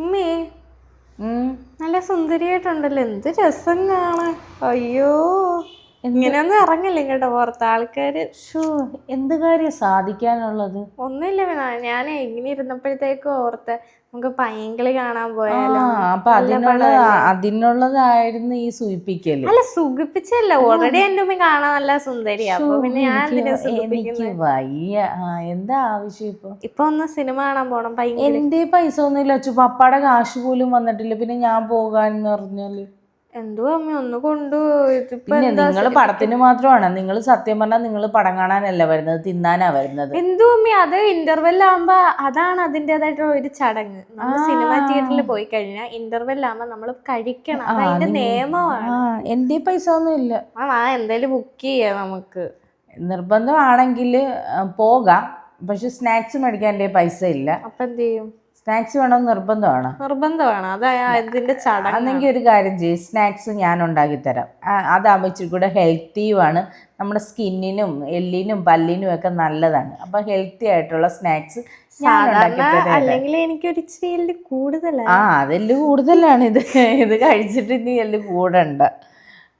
ഉമ്മേ നല്ല സുന്ദരിയായിട്ടുണ്ടല്ലോ, എന്ത് രസം കാണാൻ. അയ്യോ, ഇങ്ങനെയൊന്നും ഇറങ്ങില്ല കേട്ടോ പുറത്ത് ആൾക്കാര്. എന്ത് കാര്യം സാധിക്കാനുള്ളത്? ഒന്നുമില്ല, ഞാൻ ഇങ്ങനെ ഇരുന്നപ്പോഴത്തേക്കും ഓർത്ത് നമുക്ക് പൈങ്കിളി കാണാൻ പോയാലോ. അപ്പൊ അതിനുള്ളതായിരുന്നു ഈ സൂചിപ്പിക്കല്. അല്ല, സുഖിപ്പിച്ചല്ല, ഓൾറെഡി എന്റെ ഉമ്മ കാണാൻ നല്ല സുന്ദരിയാ. അപ്പൊ പിന്നെ ഞാൻ എനിക്ക് വയ്യ. എന്താ ആവശ്യം ഇപ്പൊ ഒന്ന് സിനിമ കാണാൻ പോണം. എന്റെ പൈസ ഒന്നുമില്ല അച്ചു, പപ്പാടെ കാശ് പോലും വന്നിട്ടില്ല. പിന്നെ ഞാൻ പോകാന്ന് പറഞ്ഞാല് എന്തോ അമ്മ ഒന്ന് കൊണ്ടു. പിന്നെ നിങ്ങള് പടത്തിന് മാത്രമാണ്, നിങ്ങൾ സത്യം പറഞ്ഞാൽ നിങ്ങൾ പടം കാണാനല്ല വരുന്നത്, തിന്നാനാ വരുന്നത്. എന്തോ അമ്മ, അത് ഇന്റർവെൽ ആകുമ്പോ അതാണ് അതിൻ്റെതായിട്ടുള്ള ഒരു ചടങ്ങ്. നമ്മൾ സിനിമ തിയേറ്ററിൽ പോയി കഴിഞ്ഞാൽ ഇന്റർവെൽ ആകുമ്പോ നമ്മൾ കഴിക്കണം, അത് അതിന്റെ നിയമമാണ്. എന്റെ പൈസ ഒന്നും ഇല്ല. എന്തായാലും ബുക്ക് ചെയ്യാം നമുക്ക്. നിർബന്ധമാണെങ്കിൽ പോകാം, പക്ഷെ സ്നാക്സ് മേടിക്കാൻ എൻ്റെ പൈസ ഇല്ല. അപ്പൊ എന്ത് ചെയ്യും? സ്നാക്സ് വേണം, നിർബന്ധമാണ്, അതാ ഇതിന്റെ ചടങ്ങ്. അന്നെങ്കിൽ ഒരു കാര്യം ചെയ്യും, സ്നാക്സ് ഞാൻ ഉണ്ടാക്കി തരാം. അതാകുമ്പോൾ ഇച്ചിരി കൂടെ ഹെൽത്തിയുമാണ്, നമ്മുടെ സ്കിന്നിനും എല്ലിനും പല്ലിനും ഒക്കെ നല്ലതാണ്. അപ്പൊ ഹെൽത്തി ആയിട്ടുള്ള സ്നാക്സ് അല്ലെങ്കിൽ എനിക്കൊരു ഇച്ചിരി എല്ല് കൂടുതലാണ്. അതെല്ല് കൂടുതലാണ്. ഇത് കഴിച്ചിട്ട് ഇനി എല്ല് കൂടണ്ട.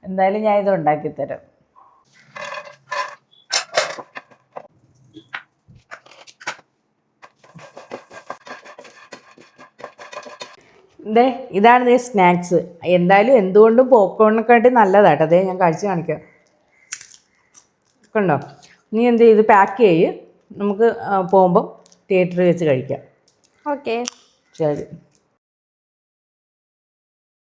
എന്തായാലും ഞാൻ ഇത് ഉണ്ടാക്കി തരാം. ഇതാണ് സ്നാക്സ്. എന്തായാലും എന്തുകൊണ്ടും പോപ്കോണിനെക്കാട്ടി നല്ലതാട്ടോ. അതേ ഞാൻ കഴിച്ച് കാണിക്കാം. കണ്ടോ? നീ എന്ത് ചെയ്ത് പാക്ക് ചെയ്യ്, നമുക്ക് പോകുമ്പോൾ തിയേറ്ററിൽ വെച്ച് കഴിക്കാം. ഓക്കെ, ശരി.